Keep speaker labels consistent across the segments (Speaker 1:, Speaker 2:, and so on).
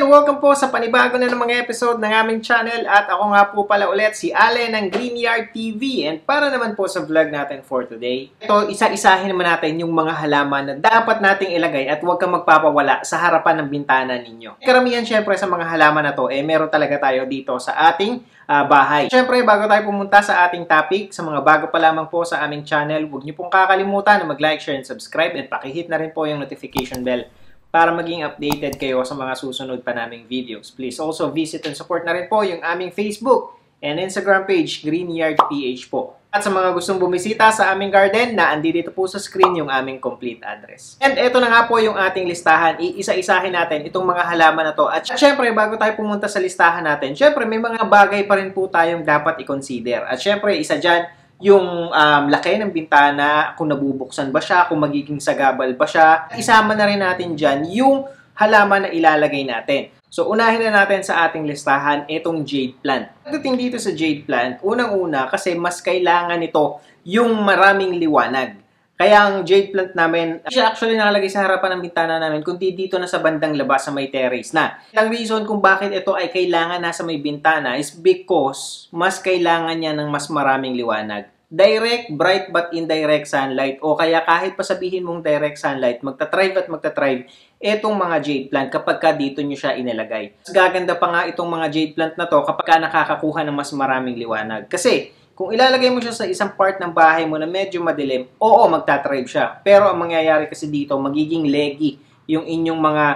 Speaker 1: welcome po sa panibago na ng mga episode ng aming channel at ako nga po pala ulit si Ale ng Greenyard TV and para naman po sa vlog natin for today, ito isa-isahin naman natin yung mga halaman na dapat nating ilagay at huwag kang magpapawala sa harapan ng bintana ninyo. Karamihan syempre sa mga halaman na to, meron talaga tayo dito sa ating bahay. Syempre, bago tayo pumunta sa ating topic, sa mga bago pa lamang po sa aming channel, huwag niyo pong kakalimutan na mag-like, share, and subscribe and pakihit na rin po yung notification bell para maging updated kayo sa mga susunod pa naming videos. Please also visit and support na rin po yung aming Facebook and Instagram page, Greenyard PH po. At sa mga gustong bumisita sa aming garden, naandito po sa screen yung aming complete address. And eto na nga po yung ating listahan. Iisa-isahin natin itong mga halaman na to. At syempre, bago tayo pumunta sa listahan natin, syempre may mga bagay pa rin po tayong dapat i-consider. At syempre, isa dyan, yung laki ng bintana, kung nabubuksan ba siya, kung magiging sagabal ba siya. Isama na rin natin dyan yung halaman na ilalagay natin. So, unahin na natin sa ating listahan itong jade plant. Pagdating dito sa jade plant, unang-una kasi mas kailangan nito yung maraming liwanag. Kaya ang jade plant namin, siya actually nakalagay sa harapan ng bintana namin, kundi dito na sa bandang labas sa may terrace na. Ang reason kung bakit ito ay kailangan nasa may bintana is because mas kailangan niya ng mas maraming liwanag. Direct, bright but indirect sunlight o kaya kahit pa sabihin mong direct sunlight, magta-thrive at magta-thrive itong mga jade plant kapag ka dito nyo siya inilagay. Mas gaganda pa nga itong mga jade plant na to kapag ka nakakakuha ng mas maraming liwanag. Kasi kung ilalagay mo siya sa isang part ng bahay mo na medyo madilim, oo, magta-thrive siya. Pero ang mangyayari kasi dito, magiging leggy yung inyong mga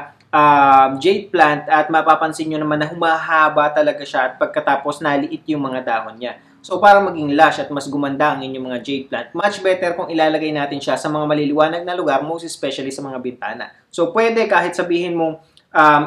Speaker 1: jade plant at mapapansin nyo naman na humahaba talaga siya at pagkatapos naliit yung mga dahon niya. So, para maging lush at mas gumanda ang inyong mga jade plant, much better kung ilalagay natin siya sa mga maliliwanag na lugar, most especially sa mga bintana. So, pwede kahit sabihin mong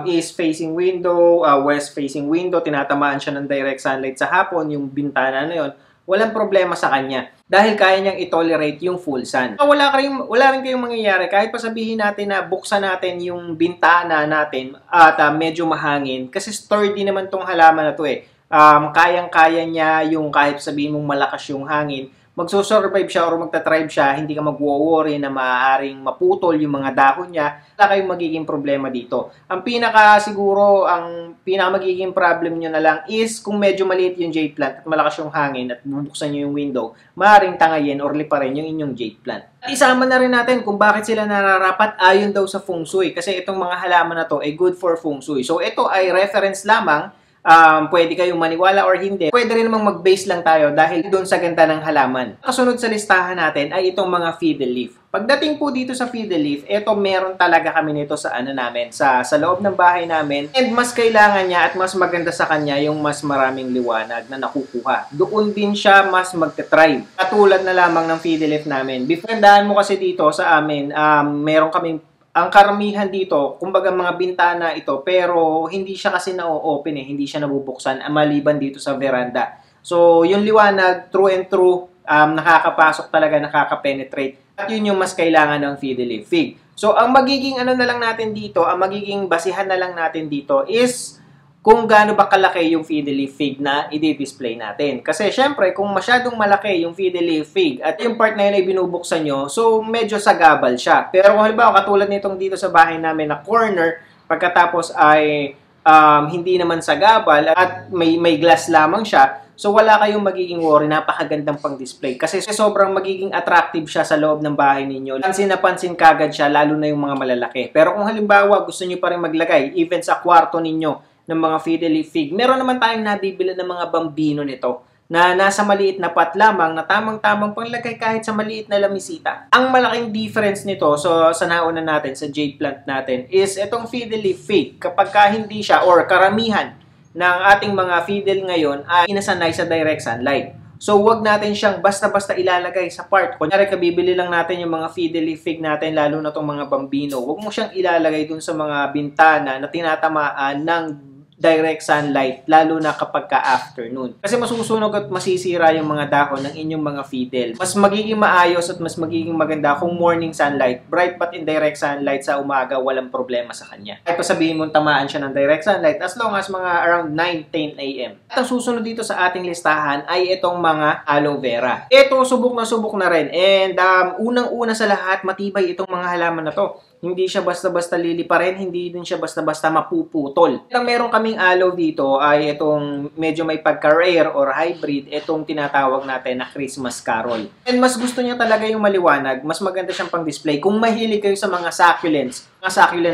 Speaker 1: east facing window, west facing window, tinatamaan siya ng direct sunlight sa hapon, yung bintana na yon, walang problema sa kanya dahil kaya niyang i-tolerate yung full sun. Wala rin kayong mangyayari kahit pa sabihin natin na buksan natin yung bintana natin at medyo mahangin kasi sturdy naman tong halaman na to eh. Kayang-kaya niya yung kahit sabihin mong malakas yung hangin, magsusurvive siya or magta-thrive siya, hindi ka mag-worry na maaaring maputol yung mga dahon niya, wala kayong magiging problema dito. Ang pinaka magiging problem nyo na lang is kung medyo maliit yung jade plant at malakas yung hangin at bubuksan nyo yung window, maaaring tangayin or liparin yung inyong jade plant. Isama na rin natin kung bakit sila nararapat ayon daw sa feng shui kasi itong mga halaman na to ay good for feng shui. So ito ay reference lamang. Pwede kayong maniwala or hindi. Pwede rin namang mag-base lang tayo dahil doon sa ganda ng halaman. Kasunod sa listahan natin ay itong mga fiddle leaf. Pagdating po dito sa fiddle leaf, ito meron talaga kami nito sa sa loob ng bahay namin. And mas kailangan niya at mas maganda sa kanya yung mas maraming liwanag na nakukuha. Doon din siya mas magte-thrive. Katulad na lamang ng fiddle leaf namin. Befriendahan mo kasi dito sa amin, meron kaming ang karamihan dito, kumbaga mga bintana ito, pero hindi siya kasi na-open hindi siya nabubuksan, maliban dito sa veranda. So, yung liwanag, true and true, nakakapasok talaga, nakaka-penetrate. At yun yung mas kailangan ng fiddle leaf fig. So, ang magiging na lang natin dito, ang magiging basihan na lang natin dito is kung gaano ba kalaki yung fiddle leaf fig na i-display natin. Kasi syempre, kung masyadong malaki yung fiddle leaf fig at yung part na yun ay binubuksan nyo, so medyo sagabal siya. Pero kung halimbawa, katulad nitong dito sa bahay namin na corner, pagkatapos ay hindi naman sagabal at may glass lamang siya, so wala kayong magiging worry, napakagandang pang-display. Kasi sobrang magiging attractive siya sa loob ng bahay ninyo. Pansin na pansin kagad siya, lalo na yung mga malalaki. Pero kung halimbawa, gusto nyo pa rin maglagay, even sa kwarto ninyo, ng mga fiddle leaf fig. Meron naman tayong nabibili ng mga bambino nito na nasa maliit na pot lamang na tamang-tamang panglagay kahit sa maliit na lamisita. Ang malaking difference nito sa nauna natin, sa jade plant natin, is itong fiddle leaf fig. Kapag hindi siya or karamihan ng ating mga fiddle ngayon ay inasanay sa direct sunlight. So, wag natin siyang basta-basta ilalagay sa part. Kunyari, kabibili lang natin yung mga fiddle leaf fig natin, lalo na itong mga bambino. Wag mo siyang ilalagay dun sa mga bintana na tinatamaan ng direct sunlight, lalo na kapag ka-afternoon. Kasi masusunog at masisira yung mga dahon ng inyong mga fiddle. Mas magiging maayos at mas magiging maganda kung morning sunlight, bright but indirect sunlight sa umaga, walang problema sa kanya. Kahit pa sabihin mong tamaan siya ng direct sunlight as long as mga around 9-10 a.m. At ang susunod dito sa ating listahan ay itong mga aloe vera. Ito, subok na rin. And unang-una sa lahat, matibay itong mga halaman na to. Hindi siya basta-basta liliparin, hindi din siya basta-basta mapuputol. Ang meron kaming aloe dito ay itong medyo may pagka-rare or hybrid, itong tinatawag natin na Christmas Carol. And mas gusto niya talaga yung maliwanag, mas maganda siyang pang-display. Kung mahilig kayo sa mga succulents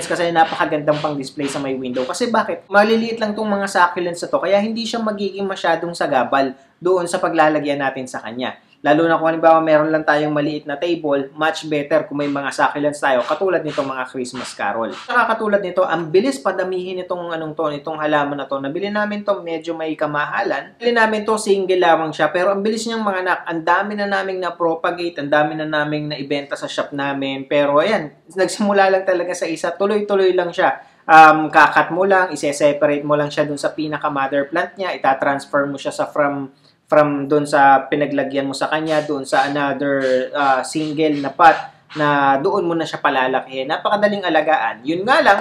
Speaker 1: kasi napakagandang pang-display sa may window. Kasi bakit? Maliliit lang tong mga succulents na to, kaya hindi siya magiging masyadong sagabal doon sa paglalagyan natin sa kanya. Lalo na kung halimbawa meron lang tayong maliit na table, much better kung may mga succulents tayo, katulad nitong mga Christmas Carol. Saka katulad nito, ang bilis padamihin itong itong halaman na to. Nabili namin to medyo may kamahalan. Nabili namin to single lamang siya, pero ang bilis niyang mga anak. Ang dami na naming na-propagate, ang dami na naming na-ibenta sa shop namin. Pero ayan, nagsimula lang talaga sa isa, tuloy-tuloy lang siya. Kakat mo lang, ise-separate mo lang siya dun sa pinaka-mother plant niya, itatransfer mo siya sa from doon sa pinaglagyan mo sa kanya, doon sa another single na pot na doon mo na siya palalakihin. Napakadaling alagaan. Yun nga lang,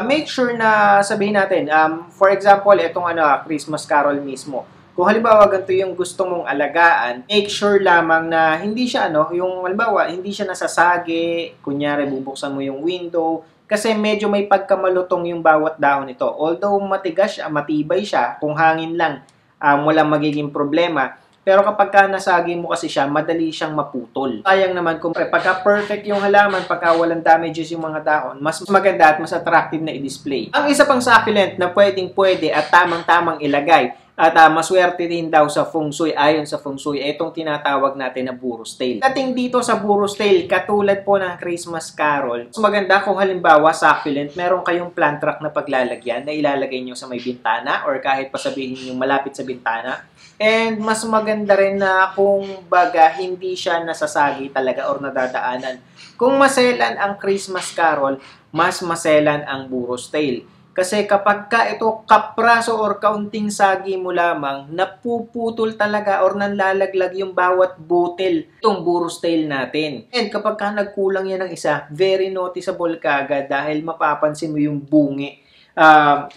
Speaker 1: make sure na sabihin natin, for example, itong Christmas Carol mismo. Kung halimbawa ganito yung gusto mong alagaan, make sure lamang na hindi siya yung halimbawa, hindi siya nasasagi, kunyari bubuksan mo yung window, kasi medyo may pagkamalutong yung bawat dahon nito. Although matigas siya, matibay siya, kung hangin lang, walang magiging problema. Pero kapag nasagi mo kasi siya, madali siyang maputol. Sayang naman kung pagka perfect yung halaman, pagka walang damages yung mga dahon, mas maganda at mas attractive na i-display. Ang isa pang succulent na pwede at tamang-tamang ilagay at maswerte din daw sa feng shui, ayon sa feng shui, itong tinatawag natin na Burro's Tail. Dating dito sa Burro's Tail, katulad po ng Christmas Carol, mas maganda kung halimbawa succulent, meron kayong plant rack na paglalagyan na ilalagay nyo sa may bintana or kahit pa sabihin yung malapit sa bintana. And mas maganda rin na kung baga hindi siya nasasagi talaga or nadadaanan. Kung maselan ang Christmas Carol, mas maselan ang Burro's Tail. Kasi kapag ito kapraso or kaunting sagi mo lamang, napuputol talaga or nanlalaglag yung bawat butil itong Burro's Tail natin. And kapag nagkulang yan ng isa, very noticeable kagad dahil mapapansin mo yung bungi.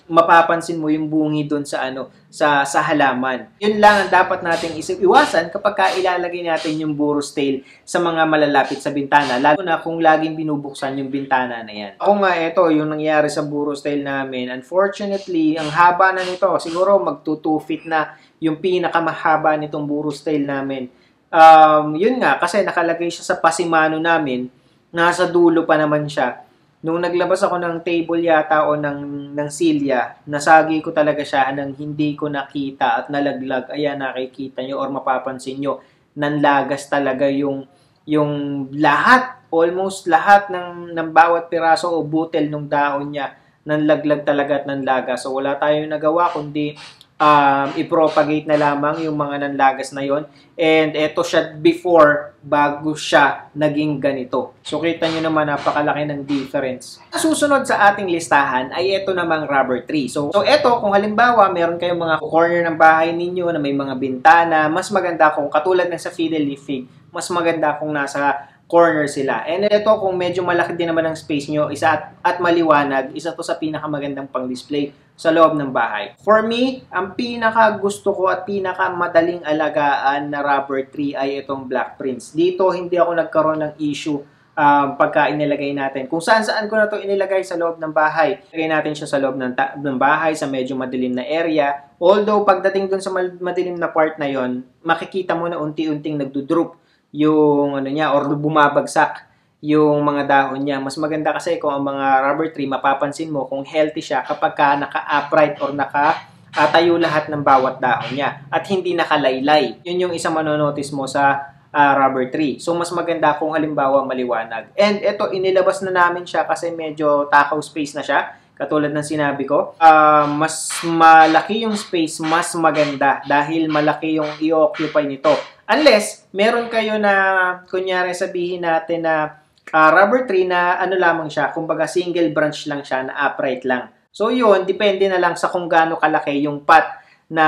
Speaker 1: Mapapansin mo yung bungi doon sa halaman. Yun lang ang dapat nating iwasan kapag ilalagay natin yung Burro's Tail sa mga malalapit sa bintana, lalo na kung laging binubuksan yung bintana na yan. Ako nga, ito yung nangyari sa Burro's Tail namin. Unfortunately, ang haba na nito, siguro magto 2 feet na yung pinakamahaba nitong Burro's Tail namin. Yun nga, kasi nakalagay siya sa pasimano namin, nasa dulo pa naman siya. Nung naglabas ako ng table yata o ng silya, nasagi ko talaga siya nang hindi ko nakita at nalaglag. Ayan, nakikita nyo or mapapansin nyo, nanlagas talaga yung lahat, almost lahat ng bawat piraso o butil ng dahon niya, nanlaglag talaga at nanlagas. So wala tayong nagawa kundi i-propagate na lamang yung mga nanlagas na yon. And ito siya before, bago siya naging ganito. So kita nyo naman, napakalaki ng difference. Susunod sa ating listahan ay ito namang rubber tree. So ito, kung halimbawa meron kayong mga corner ng bahay ninyo na may mga bintana, mas maganda kung katulad ng sa fiddle leaf fig, mas maganda kung nasa corner sila. And ito, kung medyo malaki din naman ang space nyo, isa at maliwanag, isa to sa pinakamagandang pang-display sa loob ng bahay. For me, ang pinaka gusto ko at pinaka madaling alagaan na rubber tree ay itong Black Prince. Dito, hindi ako nagkaroon ng issue pagka inilagay natin. Kung saan-saan ko na to inilagay sa loob ng bahay. Ilagay natin siya sa loob ng bahay, sa medyo madilim na area. Although, pagdating dun sa madilim na part na yon, makikita mo na unti-unting nagdudrop yung niya or bumabagsak yung mga dahon niya. Mas maganda kasi kung ang mga rubber tree, mapapansin mo kung healthy siya kapag naka-upright or naka-tayo lahat ng bawat dahon niya at hindi nakalaylay. Yun yung isang manonotice mo sa rubber tree. So mas maganda kung halimbawa maliwanag. And ito, inilabas na namin siya kasi medyo takaw space na siya. Katulad ng sinabi ko, mas malaki yung space, mas maganda dahil malaki yung i-occupy nito. Unless, meron kayo na, kunyari sabihin natin na rubber tree na lamang siya, kumbaga single branch lang siya, na upright lang. So yun, depende na lang sa kung gaano kalaki yung pot na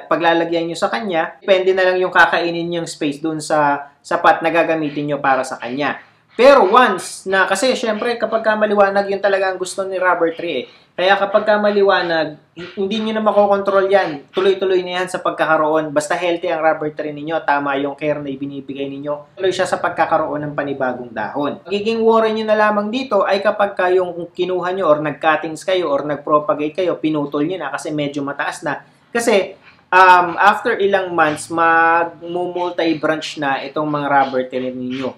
Speaker 1: paglalagyan nyo sa kanya. Depende na lang yung kakainin yung space dun sa pot na gagamitin nyo para sa kanya. Pero once na, kasi syempre kapag ka maliwanag, yun talaga ang gusto ni rubber tree eh. Kaya kapag ka maliwanag, hindi nyo na makokontrol yan. Tuloy-tuloy na yan sa pagkakaroon. Basta healthy ang rubber tree ninyo, tama yung care na ibinibigay ninyo, tuloy siya sa pagkakaroon ng panibagong dahon. Magiging worry nyo na lamang dito ay kapag ka yung kinuha nyo or nag-cuttings kayo or nag-propagate kayo, pinutol nyo na kasi medyo mataas na. Kasi after ilang months, mag-multi-branch na itong mga rubber tree ninyo.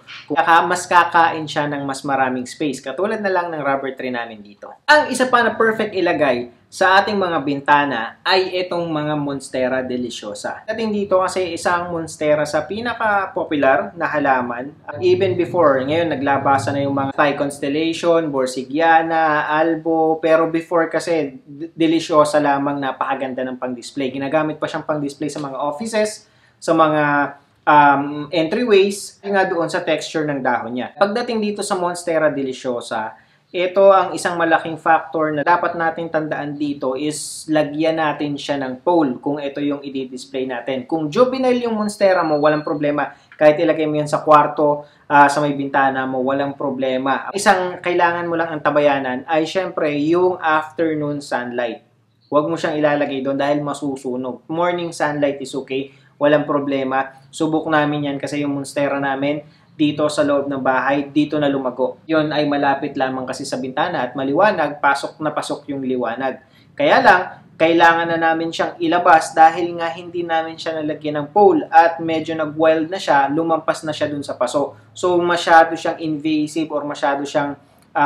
Speaker 1: Mas kakain siya ng mas maraming space. Katulad na lang ng rubber tree namin dito. Ang isa pa na perfect ilagay sa ating mga bintana ay itong mga Monstera deliciosa. Ating dito kasi isang Monstera sa pinaka-popular na halaman. Even before, ngayon naglabasa na yung mga Thai Constellation, Borsigiana, Albo, pero before kasi deliciosa lamang, napakaganda ng pang-display. Ginagamit pa siyang pang-display sa mga offices, sa mga entryways, nga doon sa texture ng dahon niya. Pagdating dito sa Monstera deliciosa, ito ang isang malaking factor na dapat natin tandaan dito is lagyan natin siya ng pole kung ito yung i-display natin. Kung juvenile yung Monstera mo, walang problema. Kahit ilagay mo yan sa kwarto, sa may bintana mo, walang problema. Isang kailangan mo lang ang tabayanan ay syempre yung afternoon sunlight. Huwag mo siyang ilalagay doon dahil masusunog. Morning sunlight is okay, walang problema. Subok namin yan kasi yung Monstera namin, dito sa loob ng bahay, dito na lumago. Yon ay malapit lamang kasi sa bintana at maliwanag, pasok na pasok yung liwanag. Kaya lang, kailangan na namin siyang ilabas dahil nga hindi namin siya nalagyan ng pole at medyo nag-wild na siya, lumampas na siya dun sa paso. So, masyado siyang invasive or masyado siyang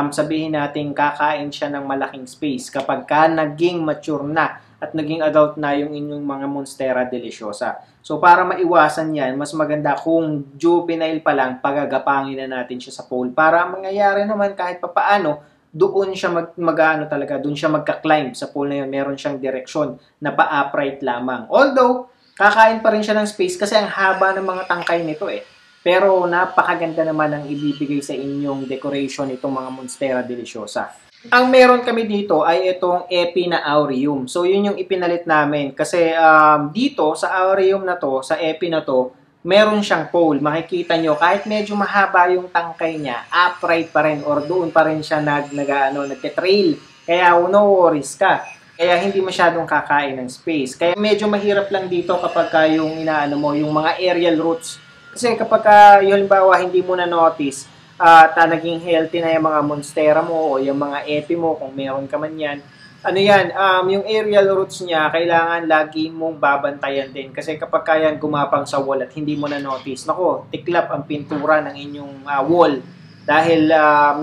Speaker 1: sabihin natin kakain siya ng malaking space kapag ka naging mature na at naging adult na yung inyong mga Monstera deliciosa. So, para maiwasan yan, mas maganda kung juvenile pa lang, pagagapangin na natin siya sa pole. Para mangyayari naman kahit papaano, doon siya doon siya magka-climb sa pole na yun. Meron siyang direksyon na pa-upright lamang. Although, kakain pa rin siya ng space kasi ang haba ng mga tangkay nito eh. Pero napakaganda naman ang ibibigay sa inyong decoration itong mga Monstera deliciosa. Ang meron kami dito ay itong epi na aureum. So, yun yung ipinalit namin. Kasi dito, sa aureum na to, sa epi na to, meron siyang pole. Makikita nyo, kahit medyo mahaba yung tangkay niya, upright pa rin or doon pa rin siya nagte-trail. Kaya no worries ka. Kaya hindi masyadong kakain ng space. Kaya medyo mahirap lang dito kapag yung yung mga aerial roots. Kasi kapag yung halimbawa hindi mo na notice, naging healthy na yung mga Monstera mo o yung mga epi mo kung meron ka man yan. Yung aerial roots niya, kailangan lagi mong babantayan din. Kasi kapag kayan gumapang sa wall at hindi mo na notice, nako, tiklap ang pintura ng inyong wall. Dahil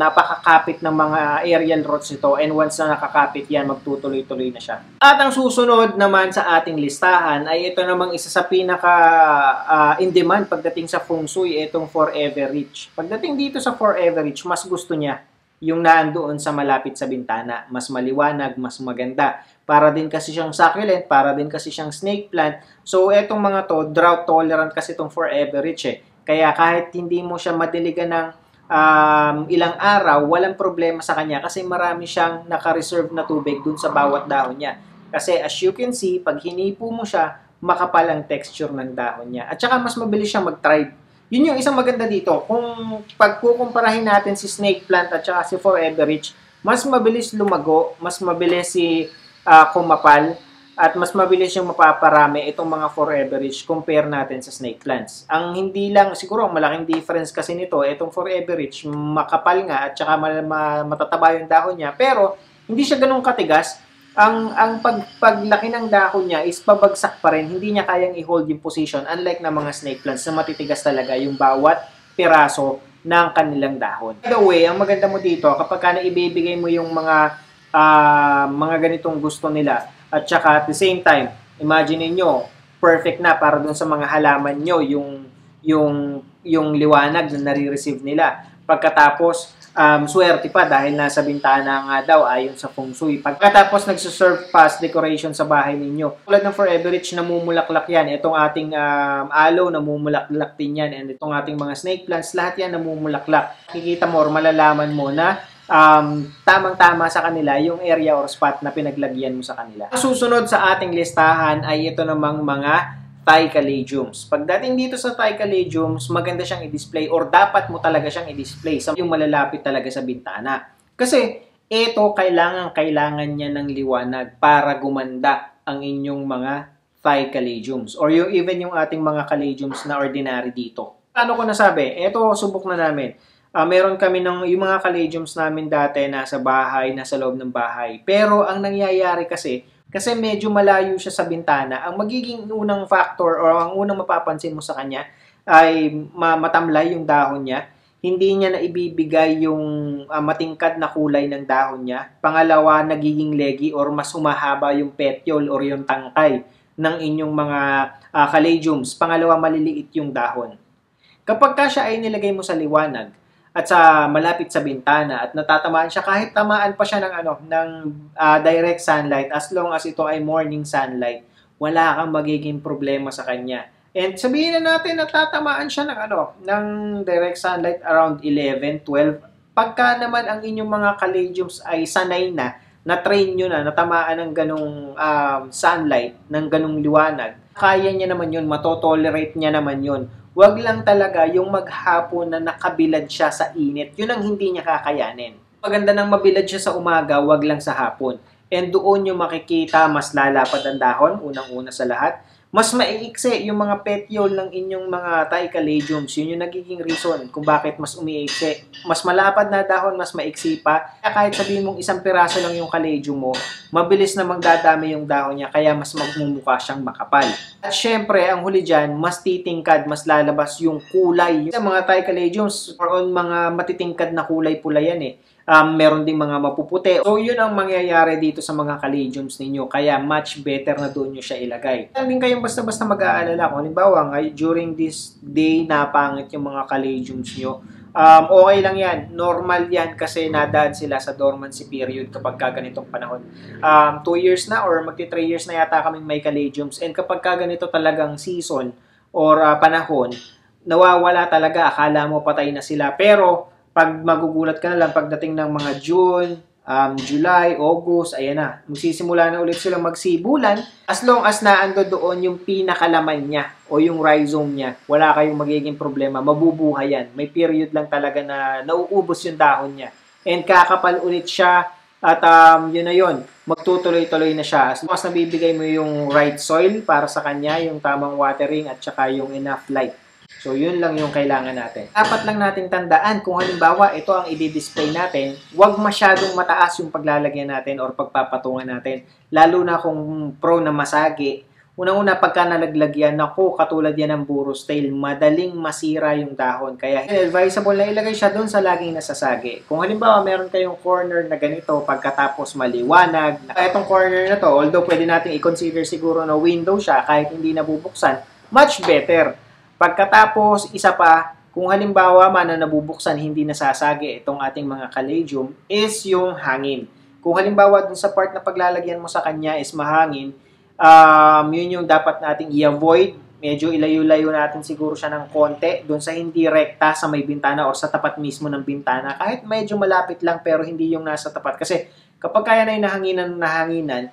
Speaker 1: napakakapit ng mga aerial roots ito and once na nakakapit yan, magtutuloy-tuloy na siya. At ang susunod naman sa ating listahan ay ito namang isa sa pinaka in demand pagdating sa Feng Shui, itong Forever Rich. Pagdating dito sa Forever Rich, mas gusto niya yung nandoon sa malapit sa bintana. Mas maliwanag, mas maganda. Para din kasi siyang succulent, para din kasi siyang snake plant. So, etong mga to, drought tolerant kasi itong Forever Rich eh. Kaya kahit hindi mo siya madiligan ng ilang araw, walang problema sa kanya kasi marami siyang naka-reserve na tubig dun sa bawat dahon niya. Kasi as you can see, pag hinipo mo siya, makapal ang texture ng dahon niya. At saka mas mabilis siyang mag-thrive. Yun yung isang maganda dito. Kung pagkukumparahin natin si snake plant at saka si Forever Rich, mas mabilis lumago, mas mabilis kumapal, at mas mabilis yung mapaparami itong mga Forever Rich compare natin sa snake plants. Ang hindi lang, siguro ang malaking difference kasi nito, itong Forever Rich, makapal nga at saka matataba yung dahon niya, pero hindi siya ganun katigas. Ang paglaki ng dahon niya is pabagsak pa rin, hindi niya kayang i-hold yung position, unlike na mga snake plants na matitigas talaga yung bawat piraso ng kanilang dahon. By the way, ang maganda mo dito, kapag naibibigay mo yung mga ganitong gusto nila, at saka at the same time, imagine niyo perfect na para dun sa mga halaman nyo yung liwanag na nare-receive nila. Pagkatapos, swerte pa dahil nasa bintana nga daw ayon sa Feng Shui. Pagkatapos, nagsuserve past decoration sa bahay ninyo. Tulad ng Forever Rich, namumulaklak yan. Itong ating aloe, namumulaklak din yan. And itong ating mga snake plants, lahat yan namumulaklak. Kikita mo or malalaman mo na tamang-tama sa kanila yung area or spot na pinaglagyan mo sa kanila. Susunod sa ating listahan ay ito namang mga Thai Caladiums. Pagdating dito sa Thai Caladiums, maganda siyang i-display or dapat mo talaga siyang i-display sa yung malalapit talaga sa bintana. Kasi ito, kailangan niya ng liwanag para gumanda ang inyong mga Thai Caladiums or even yung ating mga Caladiums na ordinary dito. Ano ko nasabi? Ito, subok na namin. Meron kami yung mga Caladiums namin dati nasa bahay, nasa loob ng bahay. Pero ang nangyayari kasi medyo malayo siya sa bintana, ang magiging unang factor or ang unang mapapansin mo sa kanya ay matamlay yung dahon niya. Hindi niya na ibibigay yung matingkad na kulay ng dahon niya. Pangalawa, nagiging leggy or mas humahaba yung petiole or yung tangkay ng inyong mga Caladiums. Pangalawa, maliliit yung dahon. Kapag siya ay nilagay mo sa liwanag, at sa malapit sa bintana at natatamaan siya kahit tamaan pa siya ng direct sunlight, as long as ito ay morning sunlight, wala kang magiging problema sa kanya. And sabihin na natin natatamaan siya ng direct sunlight around 11, 12. Pagka naman ang inyong mga Caladiums ay sanay na train nyo na natamaan ng ganong sunlight, ng ganong liwanag, kaya niya naman yun, matotolerate niya naman yun. Wag lang talaga yung maghapon na nakabilad siya sa init. Yun ang hindi niya kakayanin. Maganda nang mabilad siya sa umaga, wag lang sa hapon. And doon yung makikita, mas lalapad ang dahon, unang-una sa lahat. Mas maiiksi yung mga petiole ng inyong mga Thai Caladiums. Yun yung nagiging reason kung bakit mas umiiksi. Mas malapad na dahon, mas maiksi pa. Kaya kahit sabihin mong isang piraso lang yung Caladium mo, mabilis na magdadami yung dahon niya, kaya mas magmumukha siyang makapal. At syempre, ang huli dyan, mas titingkad, mas lalabas yung kulay. Sa mga Thai Caladiums, or on mga matitingkad na kulay pula yan eh. Meron ding mga mapuputi. So, yun ang mangyayari dito sa mga Caladiums ninyo. Kaya, much better na doon nyo siya ilagay. Hindi kayong basta-basta mag-aalala. Kung halimbawa, during this day, napangit yung mga Caladiums nyo. Okay lang yan. Normal yan kasi nadaan sila sa dormancy period kapag ganitong panahon. 2 years na or magti 3 years na yata kaming may Caladiums. And kapag ganito talagang season or panahon, nawawala talaga. Akala mo patay na sila. Pero, pag magugulat ka na lang pagdating ng mga June, July, August, ayan na. Magsisimula na ulit silang magsibulan as long as naando doon yung pinakalaman niya o yung rhizome niya. Wala kayong magiging problema. Mabubuhay yan. May period lang talaga na nauubos yung dahon niya. And kakapal ulit siya at yun na yun. Magtutuloy-tuloy na siya. As long as nabibigay mo yung right soil para sa kanya, yung tamang watering at saka yung enough light. So, yun lang yung kailangan natin. Dapat lang natin tandaan kung halimbawa ito ang i-display natin, huwag masyadong mataas yung paglalagyan natin or pagpapatungan natin. Lalo na kung pro na masagi. Unang-una, pagka nalaglagyan, naku, katulad yan ng Burros tail, madaling masira yung dahon. Kaya, advisable na ilagay siya doon sa laging nasasagi. Kung halimbawa, meron kayong corner na ganito, pagkatapos maliwanag, itong corner na to, although pwede natin i-consider siguro na window siya kahit hindi nabubuksan, much better. Pagkatapos, isa pa, kung halimbawa man na nabubuksan, hindi nasasagi itong ating mga Caladium, is yung hangin. Kung halimbawa dun sa part na paglalagyan mo sa kanya is mahangin, yun yung dapat nating i-avoid. Medyo ilayo-layo natin siguro siya ng konti dun sa hindi rekta sa may bintana or sa tapat mismo ng bintana. Kahit medyo malapit lang pero hindi yung nasa tapat. Kasi kapag kaya na yung nahanginan,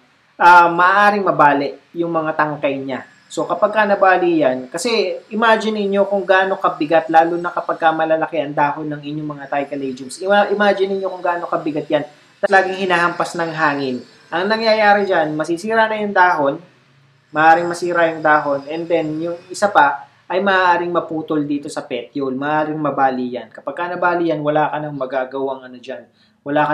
Speaker 1: maaaring mabali yung mga tangkay niya. So, kapag nabali yan, kasi imagine niyo kung gaano kabigat, lalo na kapag malalaki ang dahon ng inyong mga Thai Caladiums. Imagine niyo kung gaano kabigat yan. Tapos laging hinahampas ng hangin. Ang nangyayari dyan, masisira na yung dahon, maaaring masira yung dahon, and then yung isa pa ay maaaring maputol dito sa petiole, maaaring mabali yan. Kapag nabali yan, wala ka nang magagawang dyan. Wala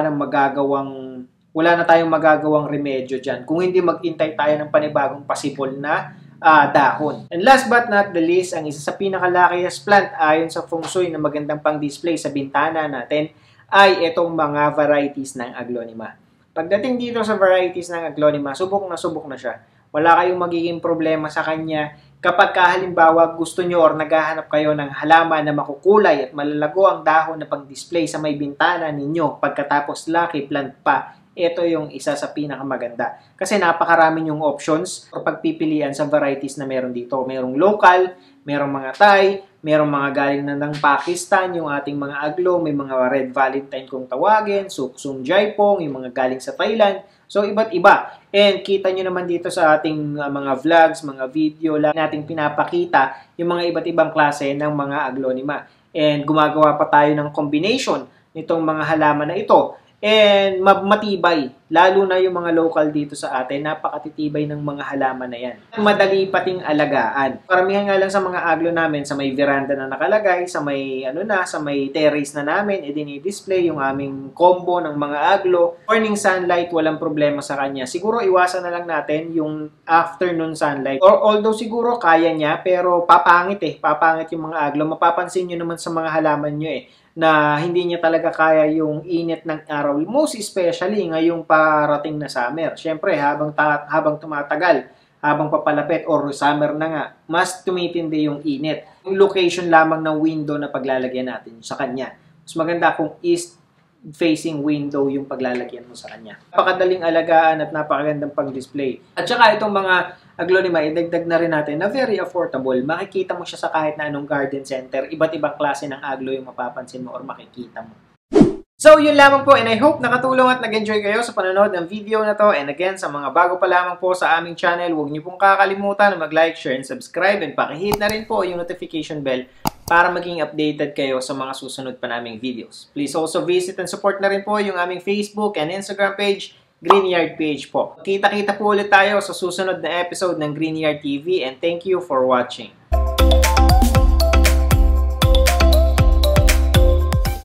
Speaker 1: na tayong magagawang remedyo dyan. Kung hindi mag-intay tayo ng panibagong pasipol na dahon. And last but not the least, ang isa sa pinakalakiest plant ayon sa feng shui na magandang pang-display sa bintana natin ay itong mga varieties ng Aglonema. Pagdating dito sa varieties ng Aglonema, subok na siya. Wala kayong magiging problema sa kanya kapag halimbawa gusto nyo or naghahanap kayo ng halaman na makukulay at malalago ang dahon na pang-display sa may bintana ninyo pagkatapos lucky plant pa. Ito yung isa sa pinakamaganda. Kasi napakarami yung options o pagpipilian sa varieties na meron dito. Merong local, merong mga Thai, merong mga galing na ng Pakistan, yung ating mga aglo, may mga Red Valentine kung tawagin, Suksum Jaipong, yung mga galing sa Thailand, So, iba't iba. And kita nyo naman dito sa ating mga vlogs, mga video lang nating pinapakita yung mga iba't ibang klase ng mga aglonema. And gumagawa pa tayo ng combination nitong mga halaman na ito. And matibay, lalo na yung mga local dito sa atin, napakatitibay ng mga halaman na yan. Madali pating alagaan. Karamihan nga lang sa mga aglo namin, sa may veranda na nakalagay, sa may sa may terrace na namin, dinidisplay yung aming combo ng mga aglo. Morning sunlight, walang problema sa kanya. Siguro iwasan na lang natin yung afternoon sunlight. Or although siguro kaya niya, pero papangit papangit yung mga aglo. Mapapansin nyo naman sa mga halaman nyo na hindi niya talaga kaya yung init ng araw. Most especially ngayong parating na summer. Siyempre, habang tumatagal, habang papalapit or summer na nga, mas tumitindi yung init. Yung location lamang ng window na paglalagyan natin sa kanya. Mas maganda kung east facing window yung paglalagyan mo sa kanya. Napakadaling alagaan at napakagandang pang-display. At saka itong mga aglonema, idagdag na rin natin na very affordable. Makikita mo siya sa kahit na anong garden center. Iba't ibang klase ng aglo yung mapapansin mo or makikita mo. So, yun lamang po and I hope nakatulong at nag-enjoy kayo sa panonood ng video na to. And again, sa mga bago pa lamang po sa aming channel, huwag niyo pong kakalimutan na mag-like, share, and subscribe. And pakihit na rin po yung notification bell para maging updated kayo sa mga susunod pa naming videos. Please also visit and support na rin po yung aming Facebook and Instagram page, Greenyard page po. Kita-kita po ulit tayo sa susunod na episode ng Greenyard TV and thank you for watching.